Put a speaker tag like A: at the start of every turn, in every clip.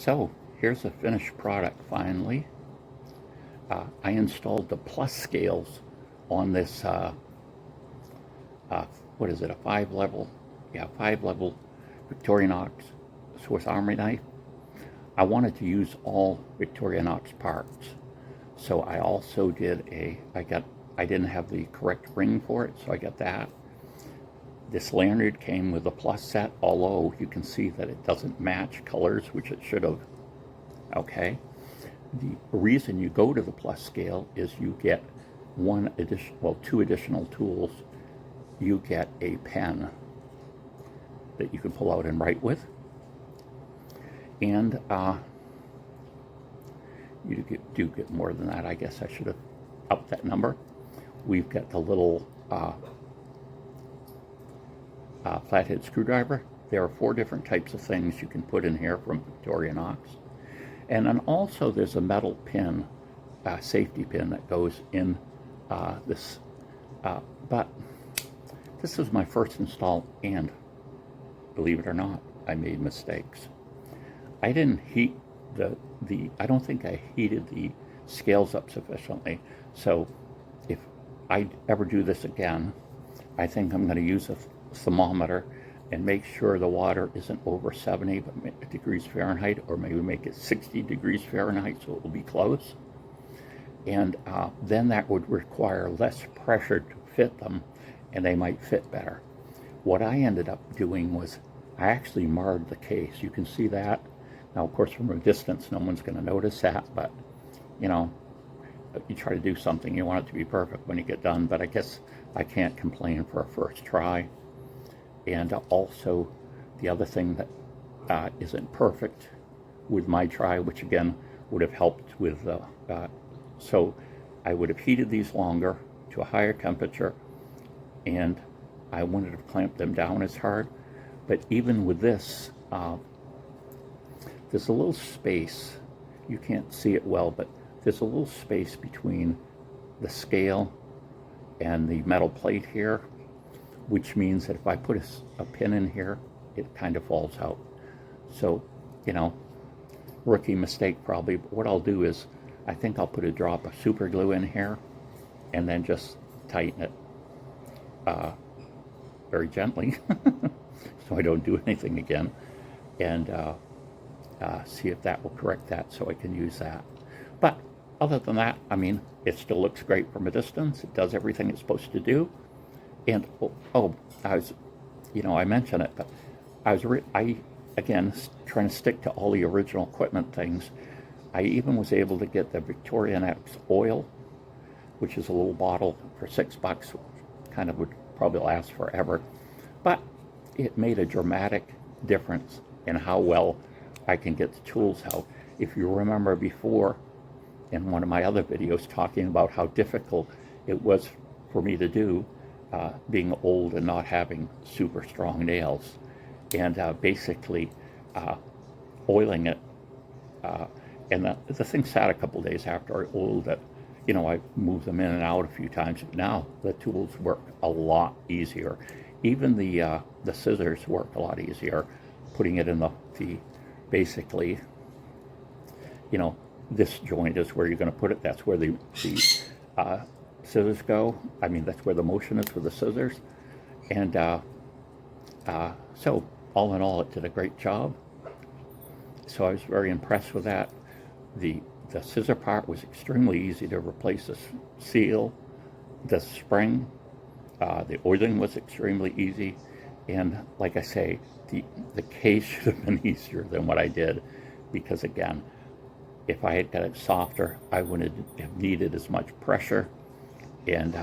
A: So here's a finished product finally. I installed the plus scales on this, what is it, a 5-level? Yeah, 5-level Victorinox Swiss Army knife. I wanted to use all Victorinox parts. So I also did I didn't have the correct ring for it, so I got that. This lanyard came with a plus set, although you can see that it doesn't match colors, which it should have. Okay. The reason you go to the plus scale is you get two additional tools. You get a pen that you can pull out and write with, and you do get more than that. I guess I should have upped that number. We've got the little flathead screwdriver. There are 4 different types of things you can put in here from Victorinox. And then also there's a metal pin, safety pin that goes in this. But this is my first install, and believe it or not, I made mistakes. I didn't heat I don't think I heated the scales up sufficiently. So if I ever do this again, I think I'm going to use a thermometer and make sure the water isn't over 70 degrees Fahrenheit, or maybe make it 60 degrees Fahrenheit so it will be close. And then that would require less pressure to fit them, and they might fit better. What I ended up doing was I actually marred the case. You can see that. Now, of course, from a distance, no one's going to notice that, but, you know, you try to do something, you want it to be perfect when you get done, but I guess I can't complain for a first try. And also, the other thing that isn't perfect with my try, which again would have helped with, so I would have heated these longer to a higher temperature, and I wouldn't have clamped them down as hard. But even with this, there's a little space. You can't see it well, but there's a little space between the scale and the metal plate here, which means that if I put a pin in here, it kind of falls out. So, you know, rookie mistake probably, but what I'll do is I think I'll put a drop of super glue in here and then just tighten it very gently so I don't do anything again, and see if that will correct that so I can use that. But other than that, I mean, it still looks great from a distance. It does everything it's supposed to do. And I was, you know, I mentioned it, but I again, trying to stick to all the original equipment things. I even was able to get the Victorinox oil, which is a little bottle for $6. Kind of would probably last forever, but it made a dramatic difference in how well I can get the tools out. If you remember before, in one of my other videos, talking about how difficult it was for me to do, being old and not having super strong nails, and basically oiling it, and the thing sat a couple days after I oiled it. You know, I moved them in and out a few times. Now the tools work a lot easier. Even the scissors work a lot easier. Putting it in the basically, you know, this joint is where you're going to put it. That's where the scissors go. I mean, that's where the motion is for the scissors. And so all in all, it did a great job. So I was very impressed with that. The scissor part was extremely easy to replace the seal, the spring. The oiling was extremely easy. And like I say, the case should have been easier than what I did, because again, if I had got it softer, I wouldn't have needed as much pressure, and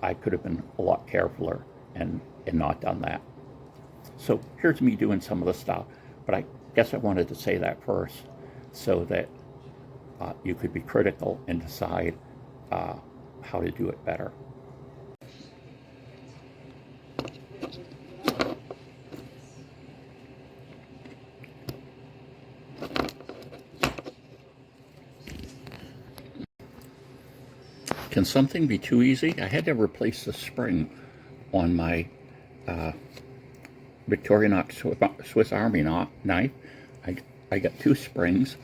A: I could have been a lot carefuler and not done that. So here's me doing some of the stuff, but I guess I wanted to say that first so that you could be critical and decide how to do it better. Can something be too easy? I had to replace the spring on my Victorinox Swiss Army knife. I got 2 springs,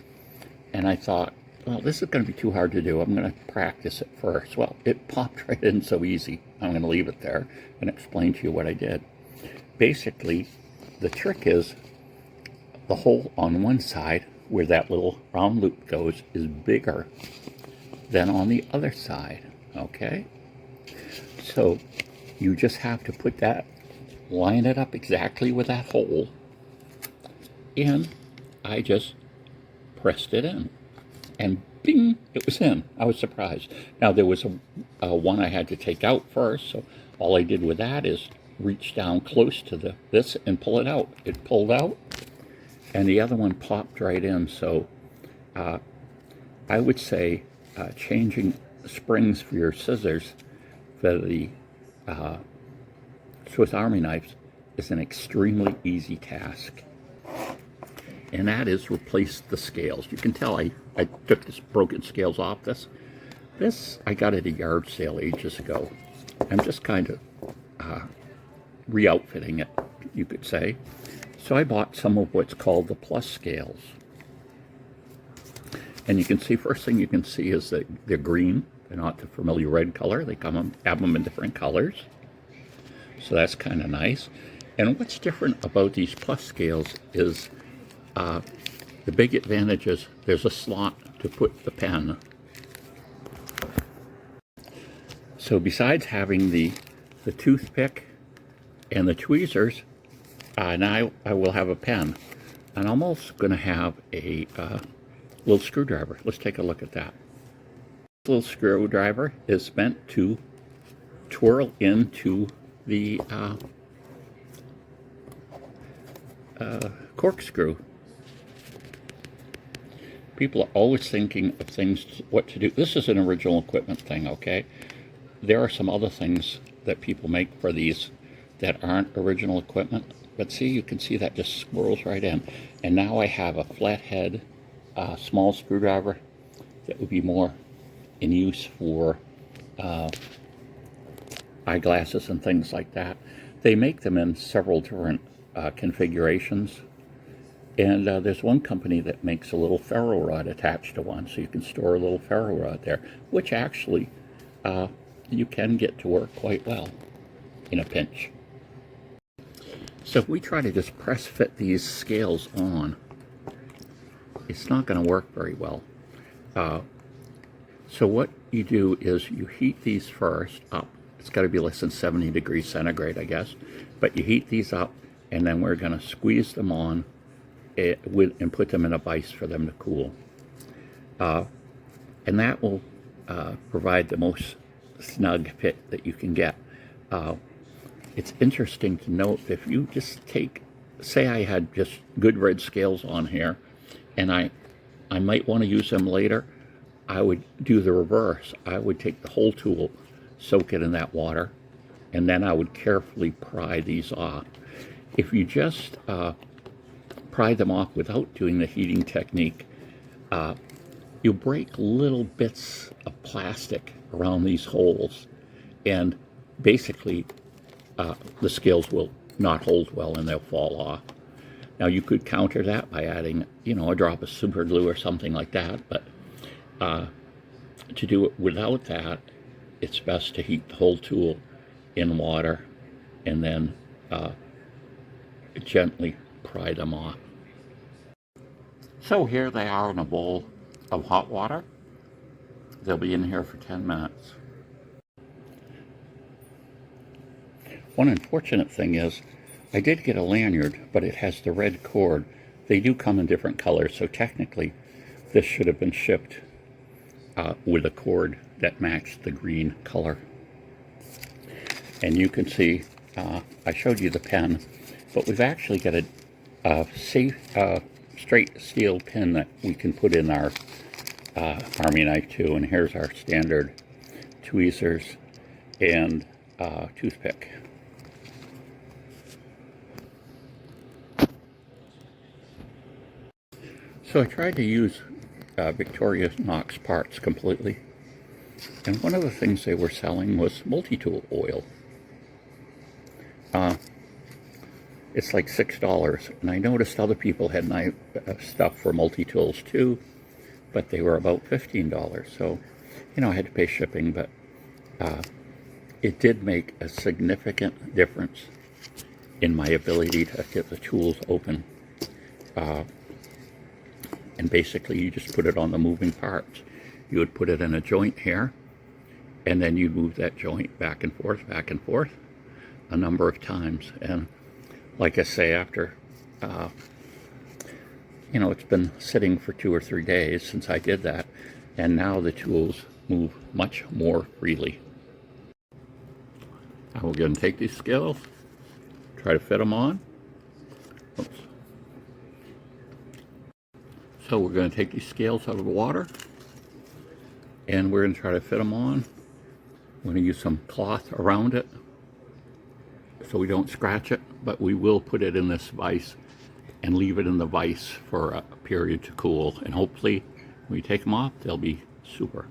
A: and I thought, well, this is going to be too hard to do. I'm going to practice it first. Well, it popped right in so easy. I'm going to leave it there and explain to you what I did. Basically, the trick is the hole on one side where that little round loop goes is bigger than on the other side, okay? So you just have to put that, line it up exactly with that hole, and I just pressed it in, and bing, it was in. I was surprised. Now there was a one I had to take out first, so all I did with that is reach down close to this and pull it out. It pulled out, and the other one popped right in. So I would say changing springs for your scissors for the Swiss Army knives is an extremely easy task. And that is replace the scales. You can tell I took this broken scales off this. This I got at a yard sale ages ago. I'm just kind of re-outfitting it, you could say. So I bought some of what's called the plus scales. And you can see, first thing you can see is that they're green. They're not the familiar red color. They have them in different colors. So that's kind of nice. And what's different about these plus scales is the big advantage is there's a slot to put the pen. So besides having the toothpick and the tweezers, now I will have a pen. And I'm also going to have a little screwdriver. Let's take a look at that. This little screwdriver is meant to twirl into the corkscrew. People are always thinking of things, what to do. This is an original equipment thing, okay? There are some other things that people make for these that aren't original equipment. But see, you can see that just swirls right in. And now I have a flathead small screwdriver that would be more in use for eyeglasses and things like that. They make them in several different configurations. And there's one company that makes a little ferro rod attached to one, so you can store a little ferro rod there, which actually you can get to work quite well in a pinch. So if we try to just press fit these scales on, it's not going to work very well. So what you do is you heat these first up. It's got to be less than 70 degrees centigrade, I guess. But you heat these up, and then we're going to squeeze them on and put them in a vise for them to cool. And that will provide the most snug fit that you can get. It's interesting to note that if you just take, say I had just good red scales on here, and I might want to use them later, I would do the reverse. I would take the whole tool, soak it in that water, and then I would carefully pry these off. If you just pry them off without doing the heating technique, you break little bits of plastic around these holes, and basically the scales will not hold well and they'll fall off. Now you could counter that by adding, a drop of super glue or something like that, but to do it without that, it's best to heat the whole tool in water and then gently pry them off. So here they are in a bowl of hot water. They'll be in here for 10 minutes. One unfortunate thing is I did get a lanyard, but it has the red cord. They do come in different colors, so technically this should have been shipped with a cord that matched the green color. And you can see, I showed you the pen, but we've actually got a safe, straight steel pin that we can put in our Army knife too. And here's our standard tweezers and toothpick. So I tried to use Victorinox parts completely, and one of the things they were selling was multi-tool oil. it's like $6. And I noticed other people had knife stuff for multi-tools too, but they were about $15. So, you know, I had to pay shipping, but it did make a significant difference in my ability to get the tools open. And basically you just put it on the moving parts. You would put it in a joint here, and then you move that joint back and forth a number of times. And like I say, after you know, it's been sitting for 2 or 3 days since I did that, and now the tools move much more freely. Now we're going to take these scales, try to fit them on. Oops. So we're going to take these scales out of the water, and we're going to try to fit them on. We're going to use some cloth around it so we don't scratch it, but we will put it in this vise and leave it in the vise for a period to cool, and hopefully when we take them off they'll be super.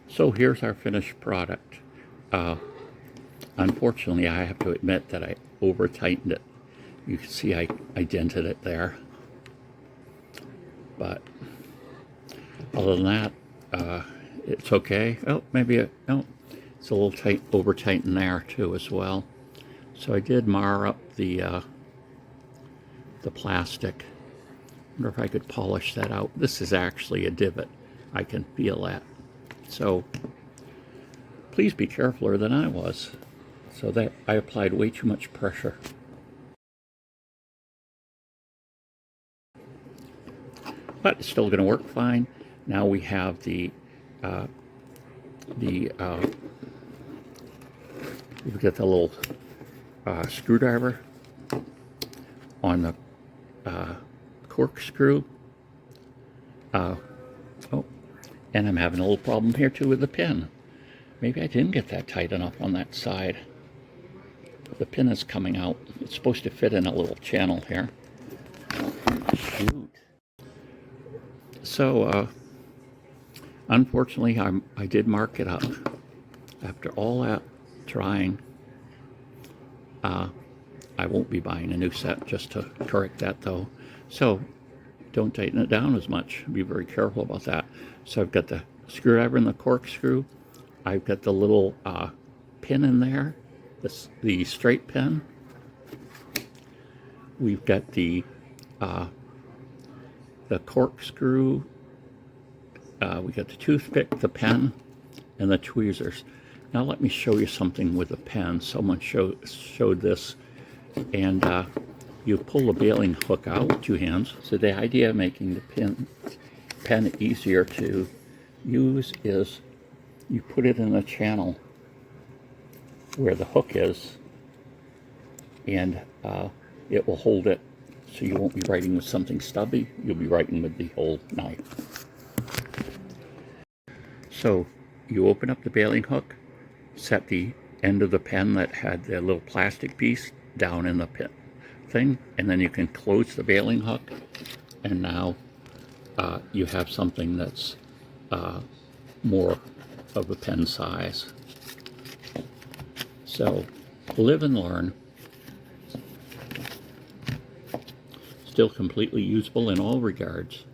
A: So here's our finished product. Unfortunately, I have to admit that I over tightened it. You can see I dented it there, but other than that, it's okay. Oh, maybe no, it's a little tight, over tightened there too as well. So I did mar up the plastic. I wonder if I could polish that out. This is actually a divot. I can feel that. So please be carefuler than I was. So that I applied way too much pressure. But it's still going to work fine. Now we have we've got the little screwdriver on the corkscrew. Oh, and I'm having a little problem here too with the pin. Maybe I didn't get that tight enough on that side. The pin is coming out. It's supposed to fit in a little channel here. Shoot. So, unfortunately, I did mark it up. After all that trying, I won't be buying a new set just to correct that, though. So, don't tighten it down as much. Be very careful about that. So, I've got the screwdriver and the corkscrew. I've got the little pin in there, the straight pin. We've got the corkscrew. We got the toothpick, the pen, and the tweezers. Now let me show you something with a pen. Someone showed this, and you pull the baling hook out with 2 hands. So the idea of making the pen easier to use is you put it in a channel where the hook is, and it will hold it, so you won't be writing with something stubby. You'll be writing with the whole knife. So you open up the baling hook, set the end of the pen that had the little plastic piece down in the pin thing, and then you can close the baling hook, and now you have something that's more of a pen size. So live and learn. Still completely usable in all regards.